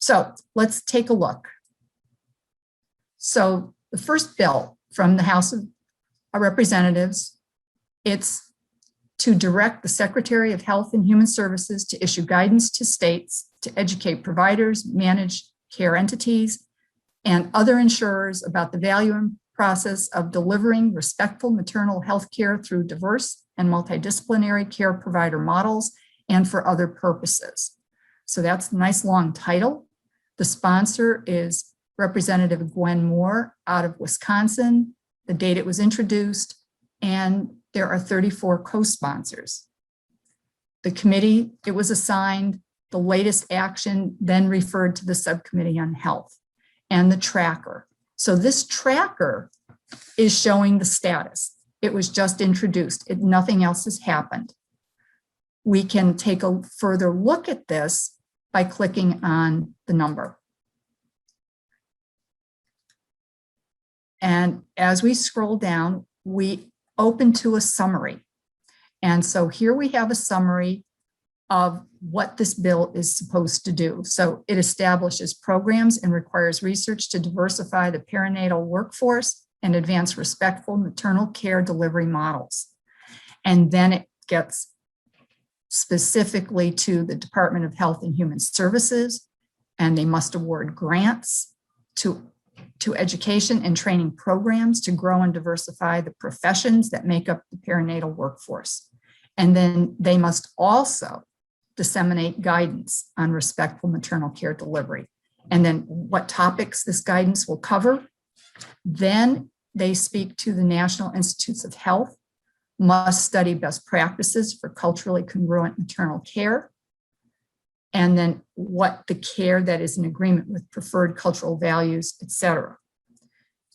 So let's take a look. So the first bill from the House of Representatives, it's to direct the Secretary of Health and Human Services to issue guidance to states to educate providers, managed care entities, and other insurers about the value and process of delivering respectful maternal health care through diverse and multidisciplinary care provider models and for other purposes. So that's a nice long title. The sponsor is Representative Gwen Moore out of Wisconsin, the date it was introduced, and there are 34 co-sponsors. The committee, it was assigned, the latest action then referred to the Subcommittee on Health and the tracker. So this tracker is showing the status. It was just introduced. Nothing else has happened. We can take a further look at this by clicking on the number. And as we scroll down, we open to a summary. And so here we have a summary of what this bill is supposed to do. So it establishes programs and requires research to diversify the perinatal workforce and advance respectful maternal care delivery models. And then it gets specifically to the Department of Health and Human Services, and they must award grants to education and training programs to grow and diversify the professions that make up the perinatal workforce. And then they must also disseminate guidance on respectful maternal care delivery. And then what topics this guidance will cover. Then they speak to the National Institutes of Health, must study best practices for culturally congruent maternal care. And then what the care that is in agreement with preferred cultural values, et cetera.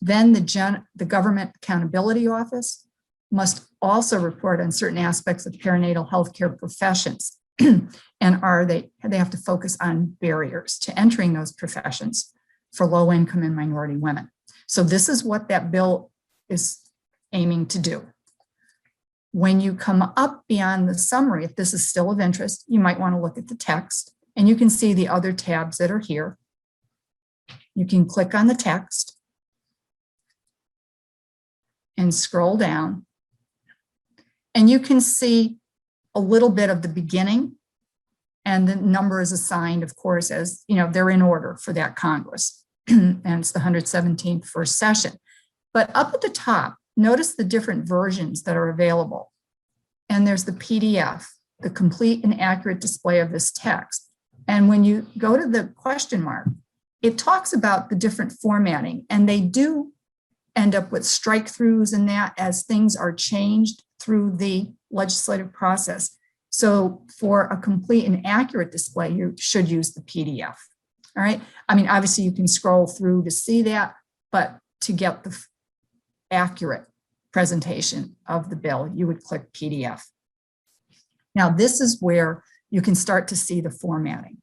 Then the Government Accountability Office must also report on certain aspects of perinatal healthcare professions. And they have to focus on barriers to entering those professions for low income and minority women. So this is what that bill is aiming to do. When you come up beyond the summary, if this is still of interest, you might want to look at the text, and you can see the other tabs that are here. You can click on the text and scroll down, and you can see a little bit of the beginning, and the number is assigned, of course, as you know, they're in order for that Congress, and it's the 117th first session. But up at the top, notice the different versions that are available. And there's the PDF, the complete and accurate display of this text. And when you go to the question mark, it talks about the different formatting, and they do end up with strike throughs and that as things are changed through the legislative process. So for a complete and accurate display, you should use the PDF. All right. I mean, obviously you can scroll through to see that, but to get the accurate presentation of the bill, you would click PDF. Now, this is where you can start to see the formatting.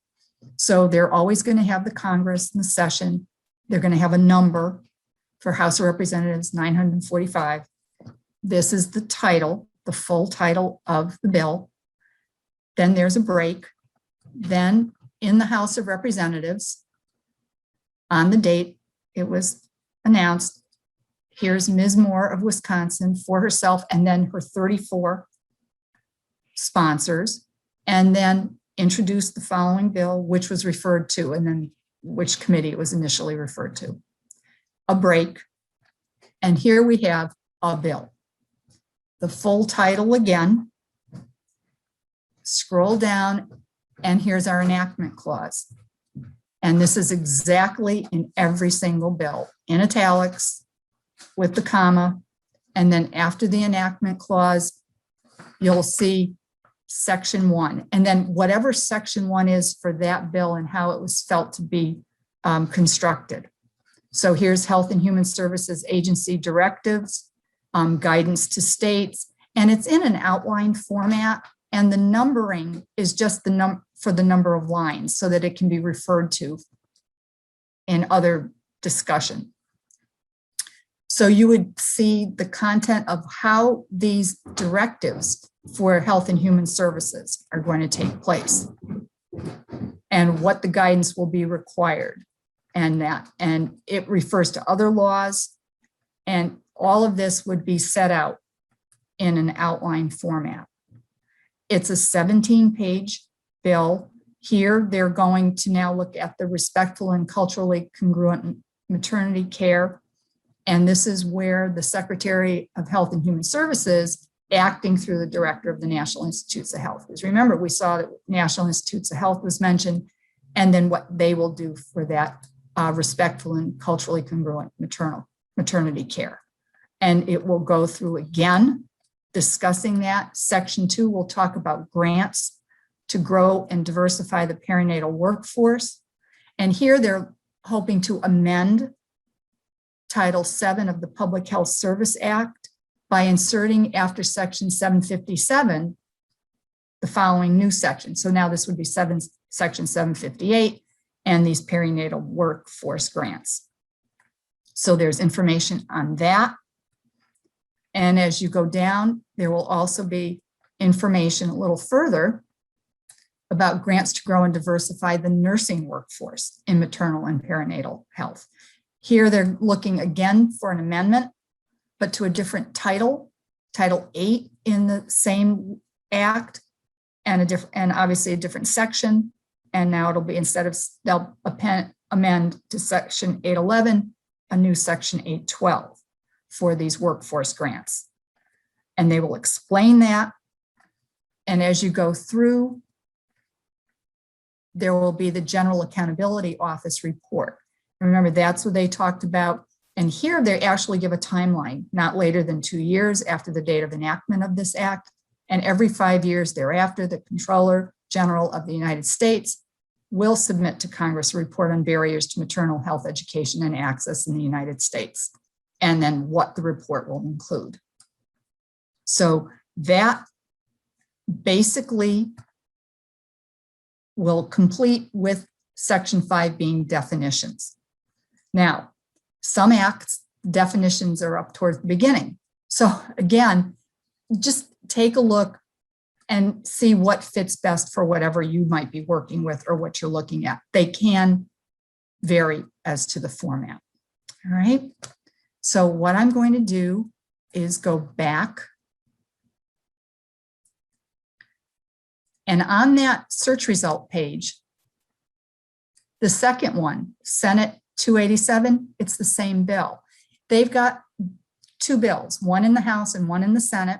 So they're always going to have the Congress and the session. They're going to have a number for House of Representatives 945. This is the title, the full title of the bill. Then there's a break. Then in the House of Representatives, on the date it was announced, here's Ms. Moore of Wisconsin for herself, and then her 34 sponsors, and then introduced the following bill, which was referred to, and then which committee it was initially referred to. A break, and here we have a bill. The full title again. Scroll down, and here's our enactment clause. And this is exactly in every single bill, in italics, with the comma, and then after the enactment clause, you'll see section 1, and then whatever section 1 is for that bill and how it was felt to be constructed. So here's Health and Human Services Agency directives, guidance to states, and it's in an outline format, and the numbering is just for the number of lines so that it can be referred to in other discussion. So you would see the content of how these directives for Health and Human Services are going to take place. and what the guidance will be required, and it refers to other laws, and all of this would be set out in an outline format. It's a 17-page bill. Here, they're going to now look at the respectful and culturally congruent maternity care. And this is where the Secretary of Health and Human Services, acting through the Director of the National Institutes of Health. Because remember, we saw that National Institutes of Health was mentioned, and then what they will do for that respectful and culturally congruent maternity care. And it will go through again, discussing that. Section 2 will talk about grants to grow and diversify the perinatal workforce. And here they're hoping to amend Title VII of the Public Health Service Act by inserting after Section 757 the following new section. So now this would be Section 758 and these perinatal workforce grants. So there's information on that. And as you go down, there will also be information a little further about grants to grow and diversify the nursing workforce in maternal and perinatal health. Here they're looking again for an amendment, but to a different title, Title 8 in the same act, and obviously a different section. And now it'll be, they'll amend to Section 811, a new Section 812 for these workforce grants. And they will explain that. And as you go through, there will be the General Accountability Office report. Remember, that's what they talked about. And here they actually give a timeline, not later than 2 years after the date of enactment of this act. And every 5 years thereafter, the Comptroller General of the United States will submit to Congress a report on barriers to maternal health education and access in the United States, and then what the report will include. So that basically will complete with Section 5 being definitions. Now, some acts, definitions are up towards the beginning. So again, just take a look and see what fits best for whatever you might be working with or what you're looking at. They can vary as to the format. All right. So what I'm going to do is go back. And on that search result page, the second one, Senate 287, it's the same bill. They've got two bills, one in the House and one in the Senate,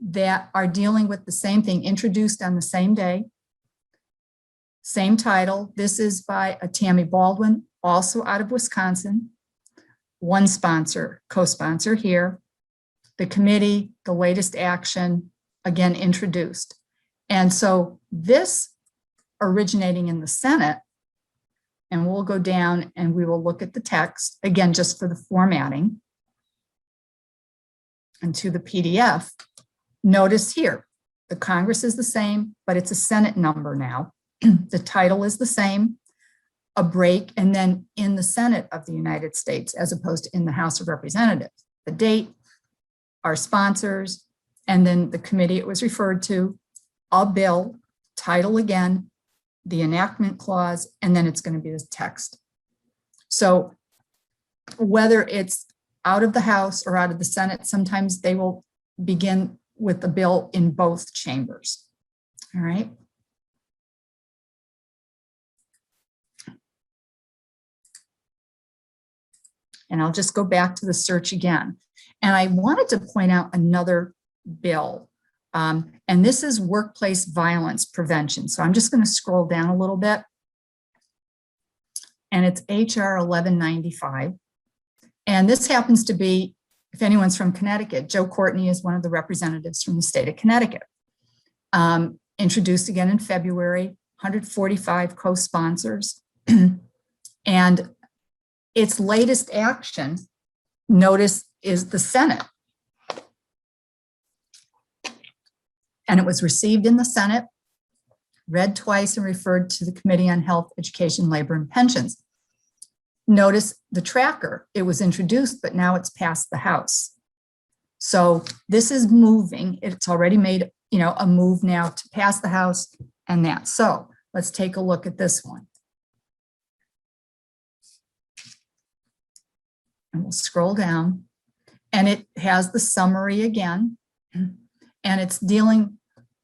that are dealing with the same thing, introduced on the same day, same title. This is by a Tammy Baldwin, also out of Wisconsin. One sponsor, co-sponsor here. The committee, the latest action, again, introduced. And so this originating in the Senate, and we'll go down and we will look at the text, again, just for the formatting, and to the PDF. Notice here, the Congress is the same, but it's a Senate number now. The title is the same, a break, and then in the Senate of the United States, as opposed to in the House of Representatives. The date, our sponsors, and then the committee it was referred to, a bill, title again, the enactment clause, and then it's going to be this text. So whether it's out of the House or out of the Senate, sometimes they will begin with the bill in both chambers. All right. And I'll just go back to the search again. And I wanted to point out another bill. And this is workplace violence prevention. So I'm just going to scroll down a little bit. And it's HR 1195. And this happens to be, if anyone's from Connecticut, Joe Courtney is one of the representatives from the state of Connecticut. Introduced again in February, 145 co-sponsors. And its latest action, notice, is the Senate. And it was received in the Senate, read twice, and referred to the Committee on Health, Education, Labor, and Pensions. Notice the tracker. It was introduced, but now it's passed the House. So this is moving. It's already made, a move now to pass the House and that. So let's take a look at this one. And we'll scroll down, and it has the summary again, and it's dealing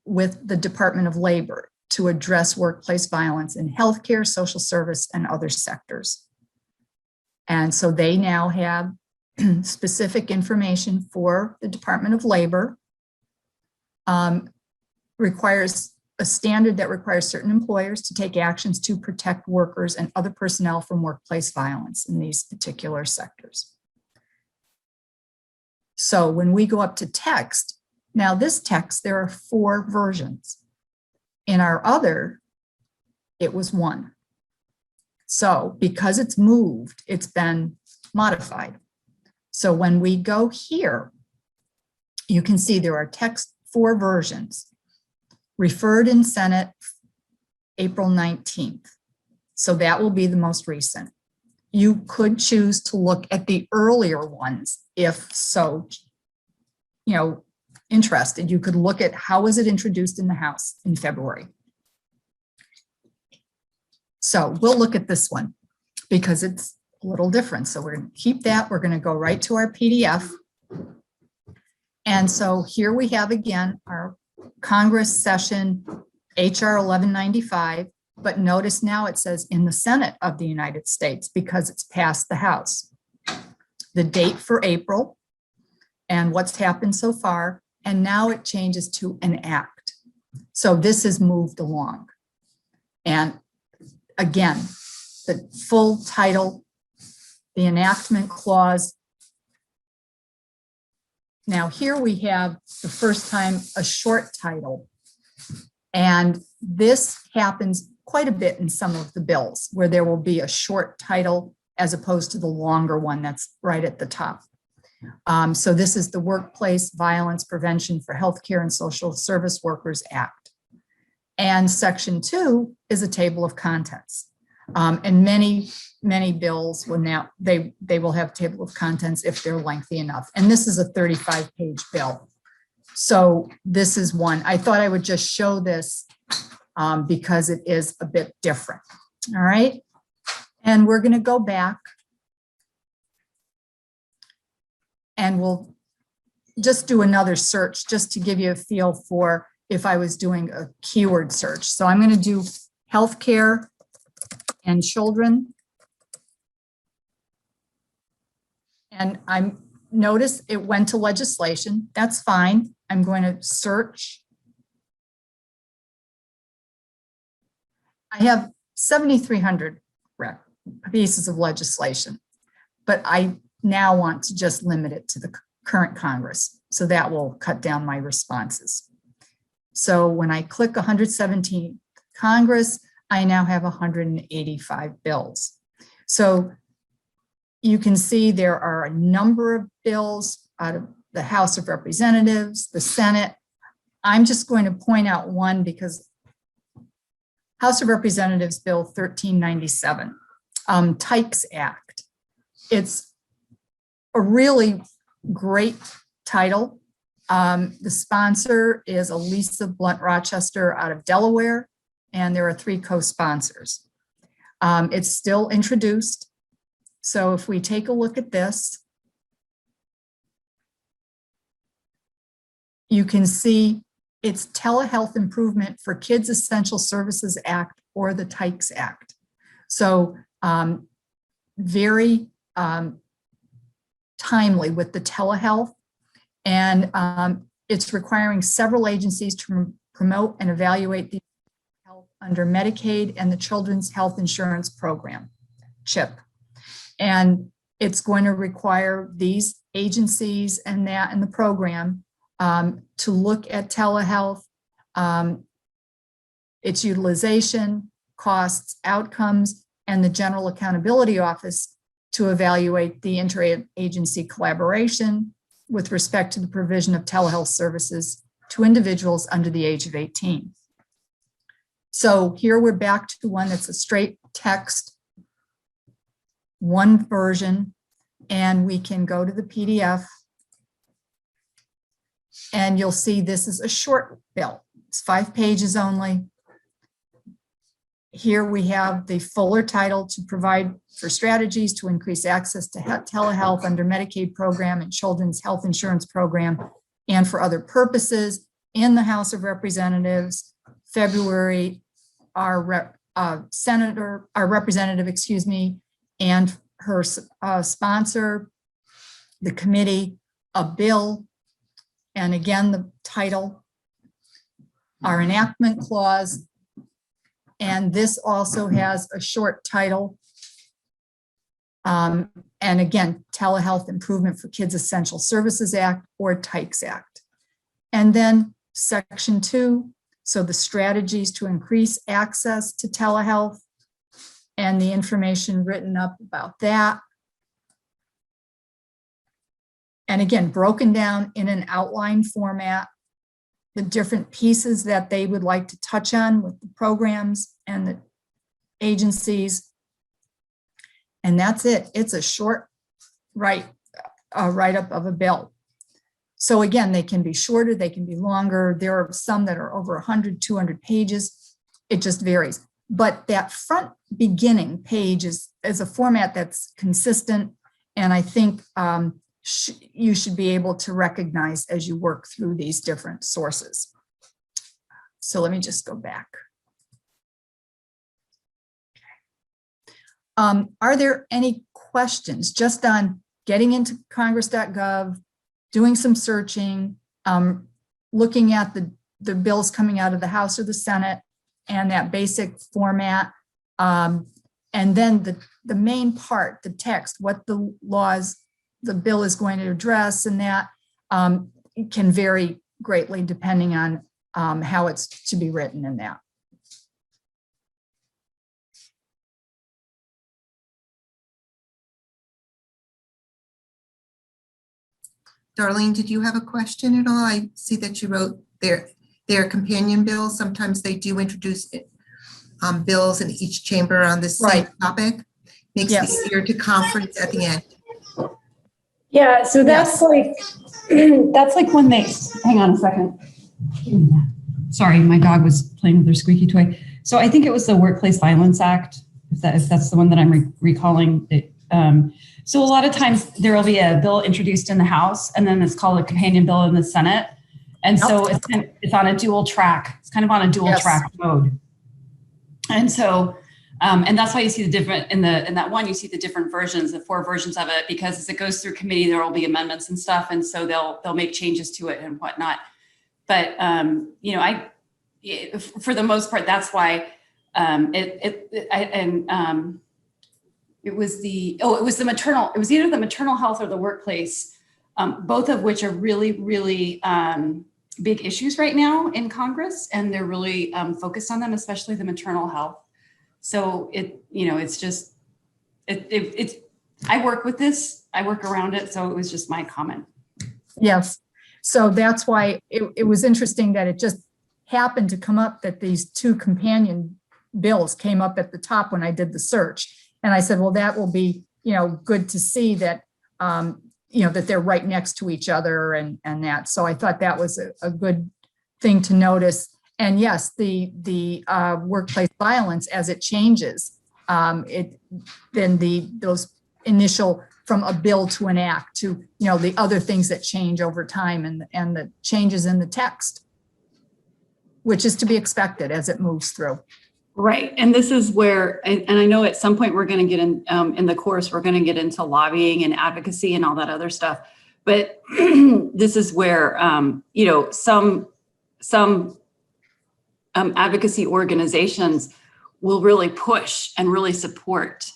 with the Department of Labor to address workplace violence in healthcare, social service, and other sectors. And so they now have specific information for the Department of Labor, requires a standard that requires certain employers to take actions to protect workers and other personnel from workplace violence in these particular sectors. So when we go up to text, now this text, there are 4 versions. In our other, it was 1. So because it's moved, it's been modified. So when we go here, you can see there are text 4 versions. Referred in Senate April 19th. So that will be the most recent. You could choose to look at the earlier ones if so, interested. You could look at how was it introduced in the House in February. So we'll look at this one because it's a little different. So we're going to keep that. We're going to go right to our PDF. And so here we have again our Congress session HR 1195, but notice now it says in the Senate of the United States because it's passed the House. The date for April and what's happened so far, and now it changes to an act. So this has moved along. And again, the full title, the enactment clause. Now here we have the first time a short title, and this happens quite a bit in some of the bills where there will be a short title as opposed to the longer one that's right at the top. So this is the Workplace Violence Prevention for Healthcare and Social Service Workers Act. And section 2 is a table of contents. And many bills will now, they will have a table of contents if they're lengthy enough. And this is a 35-page bill. So this is one. I thought I would just show this because it is a bit different. All right. And we're going to go back and we'll just do another search just to give you a feel for if I was doing a keyword search. So I'm going to do healthcare and children. And I'm notice it went to legislation. That's fine. I'm going to search. I have 7,300 pieces of legislation, but I now want to just limit it to the current Congress. So that will cut down my responses. So when I click 117 Congress, I now have 185 bills. So you can see there are a number of bills out of the House of Representatives, the Senate. I'm just going to point out one because House of Representatives Bill 1397, Tykes Act. It's a really great title. The sponsor is Elisa Blunt Rochester out of Delaware, and there are 3 co-sponsors. It's still introduced. So if we take a look at this, you can see it's Telehealth Improvement for Kids Essential Services Act or the Tykes Act. So very timely with the telehealth, and it's requiring several agencies to promote and evaluate the health under Medicaid and the Children's Health Insurance Program, CHIP. And it's going to require these agencies and that in the program to look at telehealth, its utilization, costs, outcomes, and the General Accountability Office to evaluate the interagency collaboration with respect to the provision of telehealth services to individuals under the age of 18. So here we're back to one that's a straight text, one version, and we can go to the PDF and you'll see this is a short bill. It's 5 pages only. here we have the fuller title to provide for strategies to increase access to telehealth under Medicaid program and Children's Health Insurance Program and for other purposes in the House of Representatives. February, our representative, excuse me, and her sponsor, the committee, a bill, and again, the title, our enactment clause, and this also has a short title. And again, Telehealth Improvement for Kids Essential Services Act or TIKES Act. And then section 2, so the strategies to increase access to telehealth and the information written up about that. And again, broken down in an outline format, the different pieces that they would like to touch on with the programs and the agencies. And that's it. It's a short write-up of a bill. So again, they can be shorter, they can be longer. There are some that are over 100, 200 pages. It just varies. But that front beginning page is a format that's consistent. And I think you should be able to recognize as you work through these different sources. So let me just go back. Are there any questions just on getting into Congress.gov, doing some searching, looking at the bills coming out of the House or the Senate and that basic format, and then the main part, the text, what the laws, the bill is going to address, and that can vary greatly depending on how it's to be written in that. Darlene, did you have a question at all? I see that you wrote their companion bills. Sometimes they do introduce bills in each chamber on this same topic. Makes it easier to conference at the end. Yeah, so that's like when they, hang on a second. Sorry, my dog was playing with their squeaky toy. So I think it was the Workplace Violence Act, if that's the one that I'm recalling. So a lot of times there will be a bill introduced in the House, and then it's called a companion bill in the Senate. And so it's on a dual track. It's kind of on a dual track mode. And so, and that's why you see the different, in that one, you see the different versions, the 4 versions of it, because as it goes through committee, there will be amendments and stuff. And so they'll make changes to it and whatnot. But, you know, for the most part, that's why it was the maternal, it was either the maternal health or the workplace, both of which are really, really big issues right now in Congress, and they're really focused on them, especially the maternal health. So it's just, I work with this, I work around it. So it was just my comment. Yes. So that's why it was interesting that it just happened to come up that these 2 companion bills came up at the top when I did the search. And I said, well, that will be, good to see that, that they're right next to each other and that. So I thought that was a good thing to notice. And yes, the workplace violence, as it changes, those initial from a bill to an act to, the other things that change over time and the changes in the text, which is to be expected as it moves through. Right. And this is where, and I know at some point we're going to get in the course, we're going to get into lobbying and advocacy and all that other stuff. But this is where, some advocacy organizations will really push and really support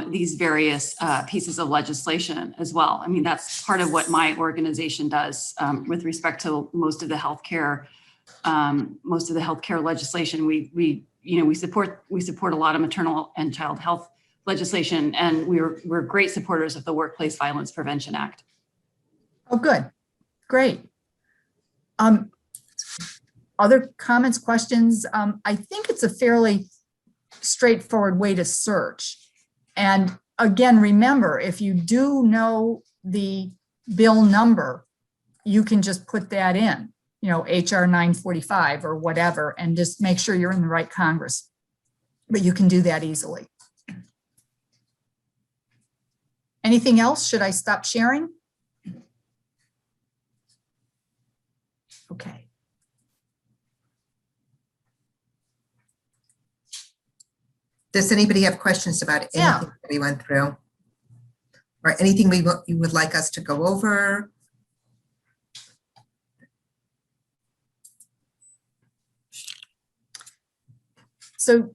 these various pieces of legislation as well. I mean, that's part of what my organization does with respect to most of the healthcare legislation. We support a lot of maternal and child health legislation, and we're great supporters of the Workplace Violence Prevention Act. Oh, good. Great. Other comments, questions? I think it's a fairly straightforward way to search. And again, remember, if you do know the bill number, you can just put that in. HR 945 or whatever, and just make sure you're in the right Congress. but you can do that easily. Anything else? Should I stop sharing? Okay. Does anybody have questions about anything Yeah. that we went through? Or anything you would like us to go over? So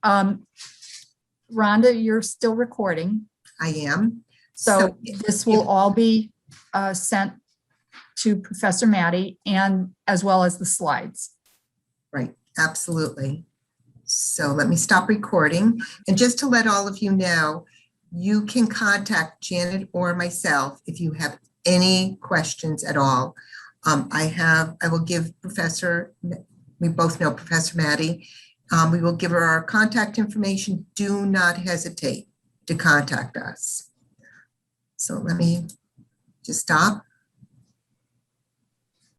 Rhonda, you're still recording. I am. So this will all be sent to Professor Mattie and as well as the slides. Right, absolutely. So let me stop recording. And just to let all of you know, you can contact Janet or myself if you have any questions at all. I will give we both know Professor Mattie. We will give her our contact information. Do not hesitate to contact us. So let me just stop.